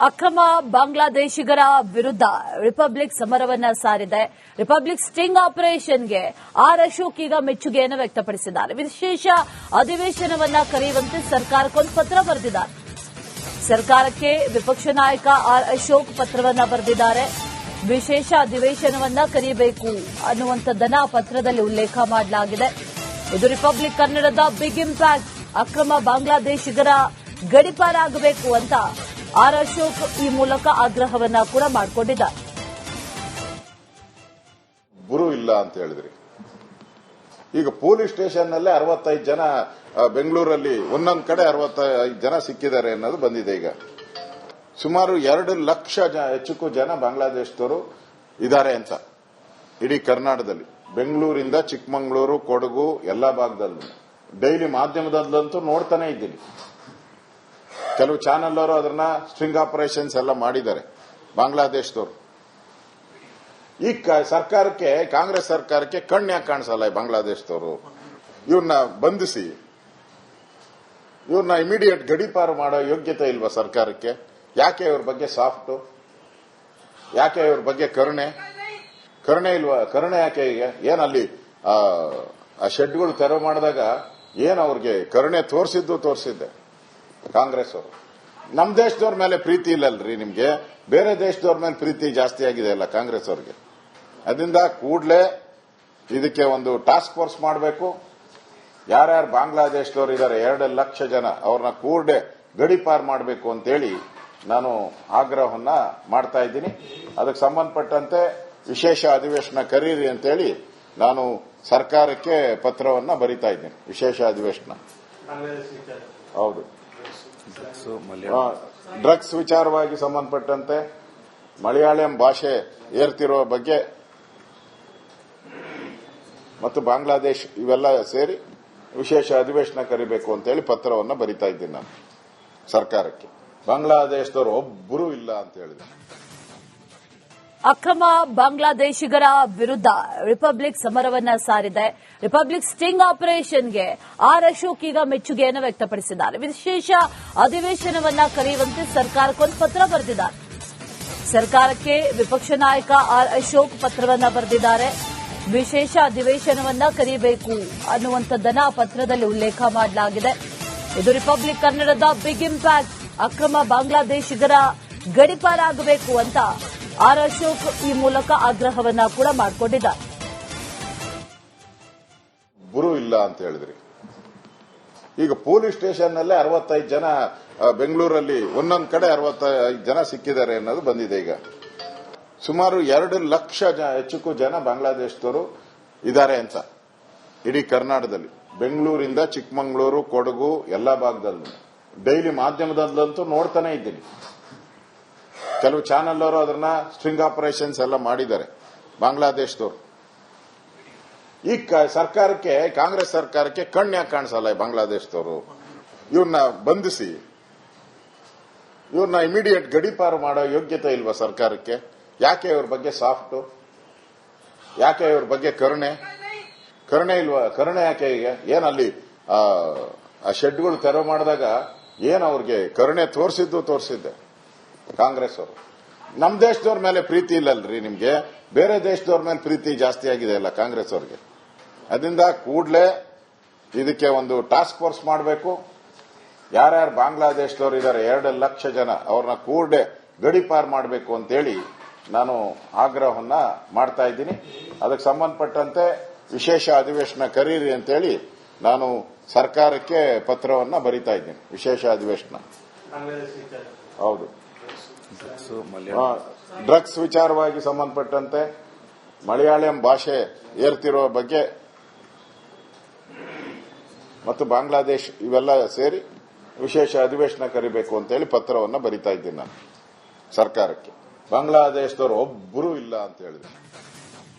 ಅಕ್ರಮ ಬಾಂಗ್ಲಾದೇಶಿಗರ ವಿರುದ್ಧ ರಿಪಬ್ಲಿಕ್ ಸಮರವನ್ನ ಸಾರಿದೆ. ರಿಪಬ್ಲಿಕ್ ಸ್ಟಿಂಗ್ ಆಪರೇಷನ್ಗೆ ಆರ್ ಅಶೋಕ್ ಈಗ ಮೆಚ್ಚುಗೆಯನ್ನು ವ್ಯಕ್ತಪಡಿಸಿದ್ದಾರೆ. ವಿಶೇಷ ಅಧಿವೇಶನವನ್ನ ಕರೆಯುವಂತೆ ಸರ್ಕಾರಕ್ಕೊಂದು ಪತ್ರ ಬರೆದಿದ್ದಾರೆ. ಸರ್ಕಾರಕ್ಕೆ ವಿಪಕ್ಷ ನಾಯಕ ಆರ್ ಅಶೋಕ್ ಪತ್ರವನ್ನ ಬರೆದಿದ್ದಾರೆ. ವಿಶೇಷ ಅಧಿವೇಶನವನ್ನ ಕರೆಯಬೇಕು ಅನ್ನುವಂಥದ್ದನ್ನ ಪತ್ರದಲ್ಲಿ ಉಲ್ಲೇಖ ಮಾಡಲಾಗಿದೆ. ಇದು ರಿಪಬ್ಲಿಕ್ ಕನ್ನಡದ ಬಿಗ್ ಇಂಪ್ಯಾಕ್ಟ್. ಅಕ್ರಮ ಬಾಂಗ್ಲಾದೇಶಿಗರ ಗಡೀಪಾರಾಗಬೇಕು ಅಂತ ಆರ್ ಅಶೋಕ್ ಈ ಮೂಲಕ ಆಗ್ರಹವನ್ನ ಕೂಡ ಮಾಡಿಕೊಂಡಿದ್ದಾರೆ. ಗುರು ಇಲ್ಲ ಅಂತ ಹೇಳಿದ್ರಿ. ಈಗ ಪೊಲೀಸ್ ಸ್ಟೇಷನ್ ನಲ್ಲೇ 65 ಜನ, ಬೆಂಗಳೂರಲ್ಲಿ ಒಂದೊಂದು ಕಡೆ 65 ಜನ ಸಿಕ್ಕಿದ್ದಾರೆ ಅನ್ನೋದು ಬಂದಿದೆ. ಈಗ ಸುಮಾರು 2 ಲಕ್ಷ ಹೆಚ್ಚಕ್ಕೂ ಜನ ಬಾಂಗ್ಲಾದೇಶದವರು ಇದ್ದಾರೆ ಅಂತ ಇಡೀ ಕರ್ನಾಟಕದಲ್ಲಿ. ಬೆಂಗಳೂರಿಂದ ಚಿಕ್ಕಮಗಳೂರು, ಕೊಡಗು ಎಲ್ಲಾ ಭಾಗದಲ್ಲೂ ಡೈಲಿ ಮಾಧ್ಯಮದಲ್ಲಂತೂ ನೋಡ್ತಾನೆ ಇದ್ದೀನಿ. ಕೆಲವು ಚಾನೆಲ್ ಅವರು ಅದನ್ನ ಸ್ಟ್ರಿಂಗ್ ಆಪರೇಷನ್ಸ್ ಎಲ್ಲ ಮಾಡಿದ್ದಾರೆ ಬಾಂಗ್ಲಾದೇಶದವರು. ಈ ಸರ್ಕಾರಕ್ಕೆ, ಕಾಂಗ್ರೆಸ್ ಸರ್ಕಾರಕ್ಕೆ ಕಣ್ಯಾಕೆ ಕಾಣಿಸಲ್ಲ ಈ ಬಾಂಗ್ಲಾದೇಶದವರು? ಇವ್ರನ್ನ ಬಂಧಿಸಿ ಇವ್ರನ್ನ ಇಮಿಡಿಯೇಟ್ ಗಡೀಪಾರು ಮಾಡೋ ಯೋಗ್ಯತೆ ಇಲ್ವಾ ಸರ್ಕಾರಕ್ಕೆ? ಯಾಕೆ ಇವ್ರ ಬಗ್ಗೆ ಸಾಫ್ಟ್? ಯಾಕೆ ಇವ್ರ ಬಗ್ಗೆ ಕರುಣೆ ಇಲ್ವಾ? ಕರುಣೆ ಯಾಕೆ? ಈಗ ಏನಲ್ಲಿ ಆ ಶೆಡ್ಗಳು ತೆರವು ಮಾಡಿದಾಗ ಏನ್ ಅವ್ರಿಗೆ ಕರುಣೆ ತೋರಿಸಿದ್ದೆ ಕಾಂಗ್ರೆಸ್ ಅವರು. ನಮ್ಮ ದೇಶದವ್ರ ಮೇಲೆ ಪ್ರೀತಿ ಇಲ್ಲಲ್ರಿ ನಿಮ್ಗೆ, ಬೇರೆ ದೇಶದವ್ರ ಮೇಲೆ ಪ್ರೀತಿ ಜಾಸ್ತಿ ಆಗಿದೆ ಅಲ್ಲ ಕಾಂಗ್ರೆಸ್ ಅವ್ರಿಗೆ. ಅದರಿಂದ ಕೂಡಲೇ ಇದಕ್ಕೆ ಒಂದು ಟಾಸ್ಕ್ ಫೋರ್ಸ್ ಮಾಡಬೇಕು. ಯಾರ್ಯಾರು ಬಾಂಗ್ಲಾದೇಶದವ್ರು ಇದ್ದಾರೆ 2 ಲಕ್ಷ ಜನ, ಅವ್ರನ್ನ ಕೂಡಲೇ ಗಡೀಪಾರು ಮಾಡಬೇಕು ಅಂತೇಳಿ ನಾನು ಆಗ್ರಹವನ್ನ ಮಾಡ್ತಾ ಇದ್ದೀನಿ. ಅದಕ್ಕೆ ಸಂಬಂಧಪಟ್ಟಂತೆ ವಿಶೇಷ ಅಧಿವೇಶನ ಕರೀರಿ ಅಂತೇಳಿ ನಾನು ಸರ್ಕಾರಕ್ಕೆ ಪತ್ರವನ್ನ ಬರೀತಾ ಇದ್ದೀನಿ. ವಿಶೇಷ ಅಧಿವೇಶನ. ಹೌದು, ಡ್ರಗ್ಸ್ ವಿಚಾರವಾಗಿ ಸಂಬಂಧಪಟ್ಟಂತೆ ಮಲಯಾಳಂ ಭಾಷೆ ಏರ್ತಿರೋ ಬಗ್ಗೆ ಮತ್ತು ಬಾಂಗ್ಲಾದೇಶ್ ಇವೆಲ್ಲ ಸೇರಿ ವಿಶೇಷ ಅಧಿವೇಶನ ಕರಿಬೇಕು ಅಂತೇಳಿ ಪತ್ರವನ್ನ ಬರೀತಾ ಇದ್ದೀನಿ ನಾನು ಸರ್ಕಾರಕ್ಕೆ. ಬಾಂಗ್ಲಾದೇಶದವರು ಒಬ್ಬರು ಇಲ್ಲ ಅಂತ ಹೇಳಿದೆ. ಅಕ್ರಮ ಬಾಂಗ್ಲಾದೇಶಿಗರ ವಿರುದ್ಧ ರಿಪಬ್ಲಿಕ್ ಸಮರವನ್ನ ಸಾರಿದೆ. ರಿಪಬ್ಲಿಕ್ ಸ್ಟಿಂಗ್ ಆಪರೇಷನ್ಗೆ ಆರ್ ಅಶೋಕ್ ಈಗ ಮೆಚ್ಚುಗೆಯನ್ನು ವ್ಯಕ್ತಪಡಿಸಿದ್ದಾರೆ. ವಿಶೇಷ ಅಧಿವೇಶನವನ್ನ ಕರೆಯುವಂತೆ ಸರ್ಕಾರಕ್ಕೊಂದು ಪತ್ರ ಬರೆದಿದ್ದಾರೆ. ಸರ್ಕಾರಕ್ಕೆ ವಿಪಕ್ಷ ನಾಯಕ ಆರ್ ಅಶೋಕ್ ಪತ್ರವನ್ನ ಬರೆದಿದ್ದಾರೆ. ವಿಶೇಷ ಅಧಿವೇಶನವನ್ನ ಕರೆಯಬೇಕು ಅನ್ನುವಂಥದ್ದನ್ನ ಪತ್ರದಲ್ಲಿ ಉಲ್ಲೇಖ ಮಾಡಲಾಗಿದೆ. ಇದು ರಿಪಬ್ಲಿಕ್ ಕನ್ನಡದ ಬಿಗ್ ಇಂಪ್ಯಾಕ್ಟ್. ಅಕ್ರಮ ಬಾಂಗ್ಲಾದೇಶಿಗರ ಗಡೀಪಾರಾಗಬೇಕು ಅಂತ ಆರ್ ಅಶೋಕ್ ಈ ಮೂಲಕ ಆಗ್ರಹವನ್ನ ಕೂಡ ಮಾಡಿಕೊಂಡಿದ್ದಾರೆ. ಗುರು ಇಲ್ಲ ಅಂತ ಹೇಳಿದ್ರಿ. ಈಗ ಪೊಲೀಸ್ ಸ್ಟೇಷನ್ ನಲ್ಲೇ 65 ಜನ, ಬೆಂಗಳೂರಲ್ಲಿ ಒಂದೊಂದು ಕಡೆ 65 ಜನ ಸಿಕ್ಕಿದ್ದಾರೆ ಅನ್ನೋದು ಬಂದಿದೆ. ಈಗ ಸುಮಾರು 2 ಲಕ್ಷ ಹೆಚ್ಚಕ್ಕೂ ಜನ ಬಾಂಗ್ಲಾದೇಶದವರು ಇದ್ದಾರೆ ಅಂತ ಇಡೀ ಕರ್ನಾಟಕದಲ್ಲಿ. ಬೆಂಗಳೂರಿಂದ ಚಿಕ್ಕಮಗಳೂರು, ಕೊಡಗು ಎಲ್ಲಾ ಭಾಗದಲ್ಲೂ ಡೈಲಿ ಮಾಧ್ಯಮದಲ್ಲಂತೂ ನೋಡ್ತಾನೆ ಇದ್ದೀನಿ. ಕೆಲವು ಚಾನೆಲ್ ಅವರು ಅದನ್ನ ಸ್ಟ್ರಿಂಗ್ ಆಪರೇಷನ್ಸ್ ಎಲ್ಲ ಮಾಡಿದ್ದಾರೆ ಬಾಂಗ್ಲಾದೇಶದವರು. ಈ ಸರ್ಕಾರಕ್ಕೆ, ಕಾಂಗ್ರೆಸ್ ಸರ್ಕಾರಕ್ಕೆ ಕಣ್ಯಾಕೆ ಕಾಣಿಸಲ್ಲ ಈ ಬಾಂಗ್ಲಾದೇಶದವರು? ಇವ್ರನ್ನ ಬಂಧಿಸಿ ಇವ್ರನ್ನ ಇಮಿಡಿಯೇಟ್ ಗಡೀಪಾರು ಮಾಡೋ ಯೋಗ್ಯತೆ ಇಲ್ವಾ ಸರ್ಕಾರಕ್ಕೆ? ಯಾಕೆ ಇವ್ರ ಬಗ್ಗೆ ಸಾಫ್ಟ್? ಯಾಕೆ ಇವ್ರ ಬಗ್ಗೆ ಕರುಣೆ ಇಲ್ವಾ? ಕರುಣೆ ಯಾಕೆ? ಈಗ ಏನಲ್ಲಿ ಆ ಶೆಡ್ಗಳು ತೆರವು ಮಾಡಿದಾಗ ಏನ್ ಅವ್ರಿಗೆ ಕರುಣೆ ತೋರಿಸಿದ್ದೆ ಕಾಂಗ್ರೆಸ್ ಅವರು. ನಮ್ಮ ದೇಶದವ್ರ ಮೇಲೆ ಪ್ರೀತಿ ಇಲ್ಲಲ್ರಿ ನಿಮ್ಗೆ, ಬೇರೆ ದೇಶದವ್ರ ಮೇಲೆ ಪ್ರೀತಿ ಜಾಸ್ತಿ ಆಗಿದೆ ಅಲ್ಲ ಕಾಂಗ್ರೆಸ್ ಅವ್ರಿಗೆ. ಅದರಿಂದ ಕೂಡಲೇ ಇದಕ್ಕೆ ಒಂದು ಟಾಸ್ಕ್ ಫೋರ್ಸ್ ಮಾಡಬೇಕು. ಯಾರ್ಯಾರು ಬಾಂಗ್ಲಾದೇಶದವ್ರು ಇದ್ದಾರೆ 2 ಲಕ್ಷ ಜನ, ಅವ್ರನ್ನ ಕೂಡಲೇ ಗಡೀಪಾರು ಮಾಡಬೇಕು ಅಂತೇಳಿ ನಾನು ಆಗ್ರಹವನ್ನ ಮಾಡ್ತಾ ಇದ್ದೀನಿ. ಅದಕ್ಕೆ ಸಂಬಂಧಪಟ್ಟಂತೆ ವಿಶೇಷ ಅಧಿವೇಶನ ಕರೀರಿ ಅಂತೇಳಿ ನಾನು ಸರ್ಕಾರಕ್ಕೆ ಪತ್ರವನ್ನ ಬರೀತಾ ಇದ್ದೀನಿ. ವಿಶೇಷ ಅಧಿವೇಶನ. ಹೌದು, ಡ್ರಗ್ಸ್ ವಿಚಾರವಾಗಿ ಸಂಬಂಧಪಟ್ಟಂತೆ ಮಲಯಾಳಂ ಭಾಷೆ ಏರ್ತಿರೋ ಬಗ್ಗೆ ಮತ್ತು ಬಾಂಗ್ಲಾದೇಶ್ ಇವೆಲ್ಲ ಸೇರಿ ವಿಶೇಷ ಅಧಿವೇಶನ ಕರಿಬೇಕು ಅಂತೇಳಿ ಪತ್ರವನ್ನ ಬರೀತಾ ಇದ್ದೀನಿ ನಾನು ಸರ್ಕಾರಕ್ಕೆ. ಬಾಂಗ್ಲಾದೇಶದವರು ಒಬ್ಬರು ಇಲ್ಲ ಅಂತ ಹೇಳಿದೆ.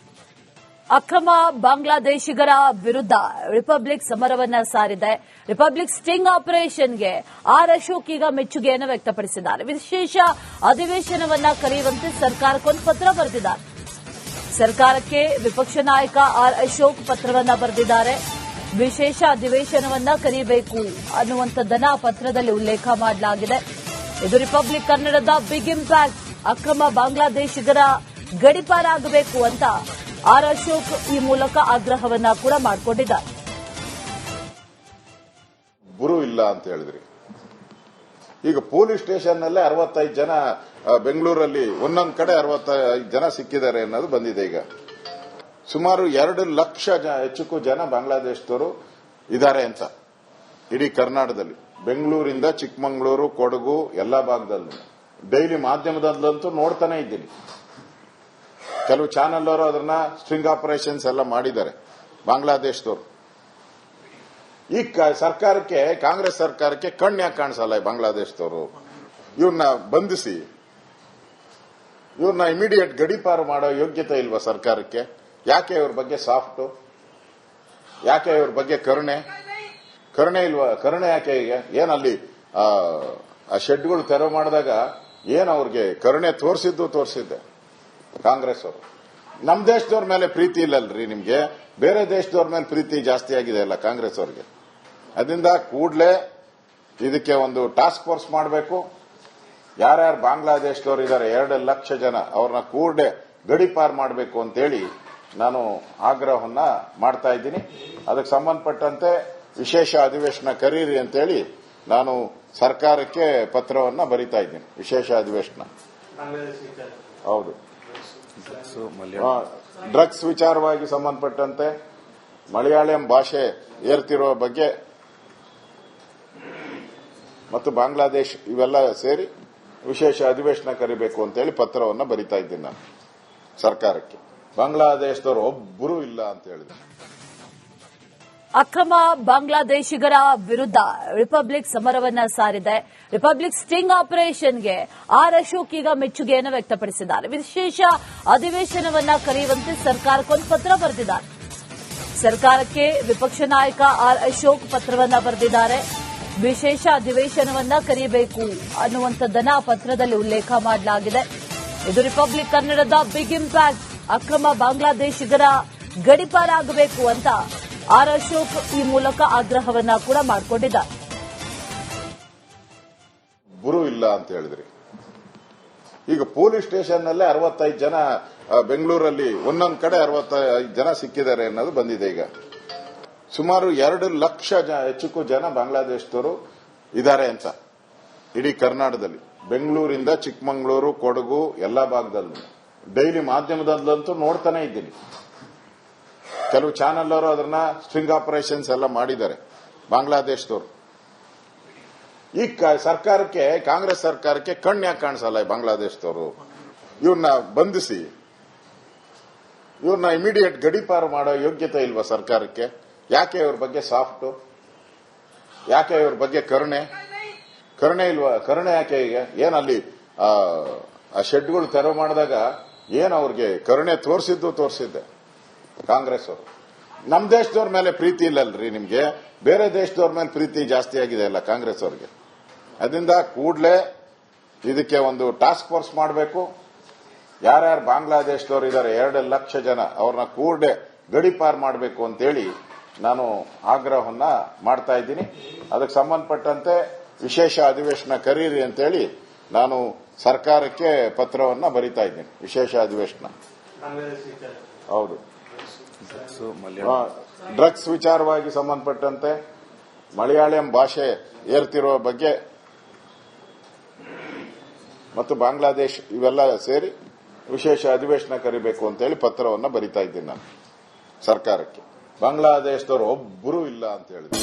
ಅಕ್ರಮ ಬಾಂಗ್ಲಾದೇಶಿಗರ ವಿರುದ್ಧ ರಿಪಬ್ಲಿಕ್ ಸಮರವನ್ನ ಸಾರಿದೆ. ರಿಪಬ್ಲಿಕ್ ಸ್ಟಿಂಗ್ ಆಪರೇಷನ್ಗೆ ಆರ್ ಅಶೋಕ್ ಈಗ ಮೆಚ್ಚುಗೆಯನ್ನು ವ್ಯಕ್ತಪಡಿಸಿದ್ದಾರೆ. ವಿಶೇಷ ಅಧಿವೇಶನವನ್ನ ಕರೆಯುವಂತೆ ಸರ್ಕಾರಕ್ಕೊಂದು ಪತ್ರ ಬರೆದಿದ್ದಾರೆ. ಸರ್ಕಾರಕ್ಕೆ ವಿಪಕ್ಷ ನಾಯಕ ಆರ್ ಅಶೋಕ್ ಪತ್ರವನ್ನ ಬರೆದಿದ್ದಾರೆ. ವಿಶೇಷ ಅಧಿವೇಶನವನ್ನ ಕರೆಯಬೇಕು ಅನ್ನುವಂಥದ್ದನ್ನ ಪತ್ರದಲ್ಲಿ ಉಲ್ಲೇಖ ಮಾಡಲಾಗಿದೆ. ಇದು ರಿಪಬ್ಲಿಕ್ ಕನ್ನಡದ ಬಿಗ್ ಇಂಪ್ಯಾಕ್ಟ್. ಅಕ್ರಮ ಬಾಂಗ್ಲಾದೇಶಿಗರ ಗಡೀಪಾರಾಗಬೇಕು ಅಂತ ಆರ್ ಅಶೋಕ್ ಈ ಮೂಲಕ ಆಗ್ರಹವನ್ನ ಕೂಡ ಮಾಡಿಕೊಂಡಿದ್ದಾರೆ. ಗುರು ಇಲ್ಲ ಅಂತ ಹೇಳಿದ್ರಿ. ಈಗ ಪೊಲೀಸ್ ಸ್ಟೇಷನ್ ನಲ್ಲೇ 65 ಜನ, ಬೆಂಗಳೂರಲ್ಲಿ ಒಂದೊಂದು ಕಡೆ 65 ಜನ ಸಿಕ್ಕಿದ್ದಾರೆ ಅನ್ನೋದು ಬಂದಿದೆ. ಈಗ ಸುಮಾರು 2 ಲಕ್ಷ ಹೆಚ್ಚಕ್ಕೂ ಜನ ಬಾಂಗ್ಲಾದೇಶದವರು ಇದ್ದಾರೆ ಅಂತ ಇಡೀ ಕರ್ನಾಟಕದಲ್ಲಿ, ಬೆಂಗಳೂರಿಂದ ಚಿಕ್ಕಮಗಳೂರು, ಕೊಡಗು ಎಲ್ಲಾ ಭಾಗದಲ್ಲೂ. ಡೈಲಿ ಮಾಧ್ಯಮದಲ್ಲಂತೂ ನೋಡ್ತಾನೆ ಇದ್ದೀನಿ. ಕೆಲವು ಚಾನೆಲ್ ಅವರು ಅದನ್ನ ಸ್ಟ್ರಿಂಗ್ ಆಪರೇಷನ್ಸ್ ಎಲ್ಲ ಮಾಡಿದ್ದಾರೆ ಬಾಂಗ್ಲಾದೇಶದವರು. ಈ ಸರ್ಕಾರಕ್ಕೆ, ಕಾಂಗ್ರೆಸ್ ಸರ್ಕಾರಕ್ಕೆ ಕಣ್ಣು ಯಾಕೆ ಕಾಣಿಸಲ್ಲ ಬಾಂಗ್ಲಾದೇಶದವರು? ಇವ್ರನ್ನ ಬಂಧಿಸಿ ಇವ್ರನ್ನ ಇಮಿಡಿಯೇಟ್ ಗಡೀಪಾರು ಮಾಡೋ ಯೋಗ್ಯತೆ ಇಲ್ವಾ ಸರ್ಕಾರಕ್ಕೆ? ಯಾಕೆ ಇವ್ರ ಬಗ್ಗೆ ಸಾಫ್ಟ್? ಯಾಕೆ ಇವ್ರ ಬಗ್ಗೆ ಕರುಣೆ ಇಲ್ವಾ? ಕರುಣೆ ಯಾಕೆ? ಈಗ ಏನಲ್ಲಿ ಆ ಶೆಡ್ಗಳು ತೆರವು ಮಾಡಿದಾಗ ಏನ್ ಅವ್ರಿಗೆ ಕರುಣೆ ತೋರಿಸಿದ್ದೆ ಕಾಂಗ್ರೆಸ್ ಅವರು. ನಮ್ ದೇಶದವ್ರ ಮೇಲೆ ಪ್ರೀತಿ ಇಲ್ಲಲ್ರಿ ನಿಮ್ಗೆ, ಬೇರೆ ದೇಶದವ್ರ ಮೇಲೆ ಪ್ರೀತಿ ಜಾಸ್ತಿ ಆಗಿದೆ ಅಲ್ಲ ಕಾಂಗ್ರೆಸ್ ಅವ್ರಿಗೆ. ಅದರಿಂದ ಕೂಡಲೇ ಇದಕ್ಕೆ ಒಂದು ಟಾಸ್ಕ್ ಫೋರ್ಸ್ ಮಾಡಬೇಕು. ಯಾರ್ಯಾರು ಬಾಂಗ್ಲಾದೇಶದವ್ರು ಇದ್ದಾರೆ 2 ಲಕ್ಷ ಜನ, ಅವ್ರನ್ನ ಕೂಡಲೇ ಗಡೀಪಾರು ಮಾಡಬೇಕು ಅಂತೇಳಿ ನಾನು ಆಗ್ರಹವನ್ನ ಮಾಡ್ತಾ ಇದ್ದೀನಿ. ಅದಕ್ಕೆ ಸಂಬಂಧಪಟ್ಟಂತೆ ವಿಶೇಷ ಅಧಿವೇಶನ ಕರೀರಿ ಅಂತೇಳಿ ನಾನು ಸರ್ಕಾರಕ್ಕೆ ಪತ್ರವನ್ನ ಬರೀತಾ ಇದ್ದೀನಿ. ವಿಶೇಷ ಅಧಿವೇಶನ, ಹೌದು, ಡ್ರಗ್ಸ್ ವಿಚಾರವಾಗಿ ಸಂಬಂಧಪಟ್ಟಂತೆ ಮಲಯಾಳಂ ಭಾಷೆ ಏರ್ತಿರುವ ಬಗ್ಗೆ ಮತ್ತು ಬಾಂಗ್ಲಾದೇಶ್ ಇವೆಲ್ಲ ಸೇರಿ ವಿಶೇಷ ಅಧಿವೇಶನ ಕರಿಬೇಕು ಅಂತೇಳಿ ಪತ್ರವನ್ನ ಬರೀತಾ ಇದ್ದೀನಿ ನಾನು ಸರ್ಕಾರಕ್ಕೆ. ಬಾಂಗ್ಲಾದೇಶದವರು ಒಬ್ಬರು ಇಲ್ಲ ಅಂತ ಹೇಳಿದ್ರು. ಅಕ್ರಮ ಬಾಂಗ್ಲಾದೇಶಿಗರ ವಿರುದ್ಧ ರಿಪಬ್ಲಿಕ್ ಸಮರವನ್ನ ಸಾರಿದೆ. ರಿಪಬ್ಲಿಕ್ ಸ್ಟಿಂಗ್ ಆಪರೇಷನ್ಗೆ ಆರ್ ಅಶೋಕ್ ಈಗ ಮೆಚ್ಚುಗೆಯನ್ನು ವ್ಯಕ್ತಪಡಿಸಿದ್ದಾರೆ. ವಿಶೇಷ ಅಧಿವೇಶನವನ್ನ ಕರೆಯುವಂತೆ ಸರ್ಕಾರಕ್ಕೊಂದು ಪತ್ರ ಬರೆದಿದ್ದಾರೆ. ಸರ್ಕಾರಕ್ಕೆ ವಿಪಕ್ಷ ನಾಯಕ ಆರ್ ಅಶೋಕ್ ಪತ್ರವನ್ನ ಬರೆದಿದ್ದಾರೆ. ವಿಶೇಷ ಅಧಿವೇಶನವನ್ನ ಕರೆಯಬೇಕು ಅನ್ನುವಂಥದ್ದನ್ನ ಆ ಪತ್ರದಲ್ಲಿ ಉಲ್ಲೇಖ ಮಾಡಲಾಗಿದೆ. ಇದು ರಿಪಬ್ಲಿಕ್ ಕನ್ನಡದ ಬಿಗ್ ಇಂಪ್ಯಾಕ್ಟ್. ಅಕ್ರಮ ಬಾಂಗ್ಲಾದೇಶಿಗರ ಗಡೀಪಾರಾಗಬೇಕು ಅಂತ ಆರ್ ಅಶೋಕ್ ಈ ಮೂಲಕ ಆಗ್ರಹವನ್ನ ಕೂಡ ಮಾಡಿಕೊಂಡಿದ್ದಾರೆ. ಗುರು ಇಲ್ಲ ಅಂತ ಹೇಳಿದ್ರಿ. ಈಗ ಪೊಲೀಸ್ ಸ್ಟೇಷನ್ ನಲ್ಲೇ 65 ಜನ, ಬೆಂಗಳೂರಲ್ಲಿ ಒಂದೊಂದು ಕಡೆ 65 ಜನ ಸಿಕ್ಕಿದ್ದಾರೆ ಅನ್ನೋದು ಬಂದಿದೆ. ಈಗ ಸುಮಾರು 2 ಲಕ್ಷ ಹೆಚ್ಚಕ್ಕೂ ಜನ ಬಾಂಗ್ಲಾದೇಶದವರು ಇದ್ದಾರೆ ಅಂತ ಇಡೀ ಕರ್ನಾಟಕದಲ್ಲಿ, ಬೆಂಗಳೂರಿಂದ ಚಿಕ್ಕಮಗಳೂರು, ಕೊಡಗು ಎಲ್ಲಾ ಭಾಗದಲ್ಲೂ. ಡೈಲಿ ಮಾಧ್ಯಮದಲ್ಲಂತೂ ನೋಡ್ತಾನೆ ಇದ್ದೀನಿ. ಕೆಲವು ಚಾನೆಲ್ ಅವರು ಅದನ್ನ ಸ್ಟ್ರಿಂಗ್ ಆಪರೇಷನ್ಸ್ ಎಲ್ಲ ಮಾಡಿದ್ದಾರೆ ಬಾಂಗ್ಲಾದೇಶದವರು. ಈ ಸರ್ಕಾರಕ್ಕೆ, ಕಾಂಗ್ರೆಸ್ ಸರ್ಕಾರಕ್ಕೆ ಕಣ್ಣು ಯಾಕೆ ಕಾಣಿಸಲ್ಲ ಬಾಂಗ್ಲಾದೇಶದವರು? ಇವ್ರನ್ನ ಬಂಧಿಸಿ ಇವ್ರನ್ನ ಇಮಿಡಿಯೇಟ್ ಗಡೀಪಾರು ಮಾಡೋ ಯೋಗ್ಯತೆ ಇಲ್ವಾ ಸರ್ಕಾರಕ್ಕೆ? ಯಾಕೆ ಇವ್ರ ಬಗ್ಗೆ ಸಾಫ್ಟ್? ಯಾಕೆ ಇವ್ರ ಬಗ್ಗೆ ಕರುಣೆ ಇಲ್ವಾ? ಕರುಣೆ ಯಾಕೆ? ಈಗ ಏನಲ್ಲಿ ಆ ಶೆಡ್ಗಳು ತೆರವು ಮಾಡಿದಾಗ ಏನ್ ಅವ್ರಿಗೆ ಕರುಣೆ ತೋರಿಸಿದ್ದೆ ಕಾಂಗ್ರೆಸ್ ಅವರು. ನಮ್ ದೇಶದವ್ರ ಮೇಲೆ ಪ್ರೀತಿ ಇಲ್ಲಲ್ರಿ ನಿಮ್ಗೆ, ಬೇರೆ ದೇಶದವ್ರ ಮೇಲೆ ಪ್ರೀತಿ ಜಾಸ್ತಿ ಆಗಿದೆ ಅಲ್ಲ ಕಾಂಗ್ರೆಸ್ ಅವ್ರಿಗೆ. ಅದರಿಂದ ಕೂಡಲೇ ಇದಕ್ಕೆ ಒಂದು ಟಾಸ್ಕ್ ಫೋರ್ಸ್ ಮಾಡಬೇಕು. ಯಾರ್ಯಾರು ಬಾಂಗ್ಲಾದೇಶದವ್ರು ಇದ್ದಾರೆ 2 ಲಕ್ಷ ಜನ, ಅವ್ರನ್ನ ಕೂಡಲೇ ಗಡೀಪಾರು ಮಾಡಬೇಕು ಅಂತೇಳಿ ನಾನು ಆಗ್ರಹವನ್ನ ಮಾಡ್ತಾ ಇದ್ದೀನಿ. ಅದಕ್ಕೆ ಸಂಬಂಧಪಟ್ಟಂತೆ ವಿಶೇಷ ಅಧಿವೇಶನ ಕರೀರಿ ಅಂತೇಳಿ ನಾನು ಸರ್ಕಾರಕ್ಕೆ ಪತ್ರವನ್ನ ಬರೀತಾ ಇದ್ದೀನಿ. ವಿಶೇಷ ಅಧಿವೇಶನ, ಹೌದು, ಡ್ರಗ್ಸ್ ವಿಚಾರವಾಗಿ ಸಂಬಂಧಪಟ್ಟಂತೆ ಮಲಯಾಳಂ ಭಾಷೆ ಏರ್ತಿರುವ ಬಗ್ಗೆ ಮತ್ತು ಬಾಂಗ್ಲಾದೇಶ್ ಇವೆಲ್ಲ ಸೇರಿ ವಿಶೇಷ ಅಧಿವೇಶನ ಕರಿಬೇಕು ಅಂತೇಳಿ ಪತ್ರವನ್ನ ಬರೀತಾ ಇದ್ದೀನಿ ನಾನು ಸರ್ಕಾರಕ್ಕೆ. ಬಾಂಗ್ಲಾದೇಶದವರು ಒಬ್ಬರು ಇಲ್ಲ ಅಂತ ಹೇಳಿದ್ರು.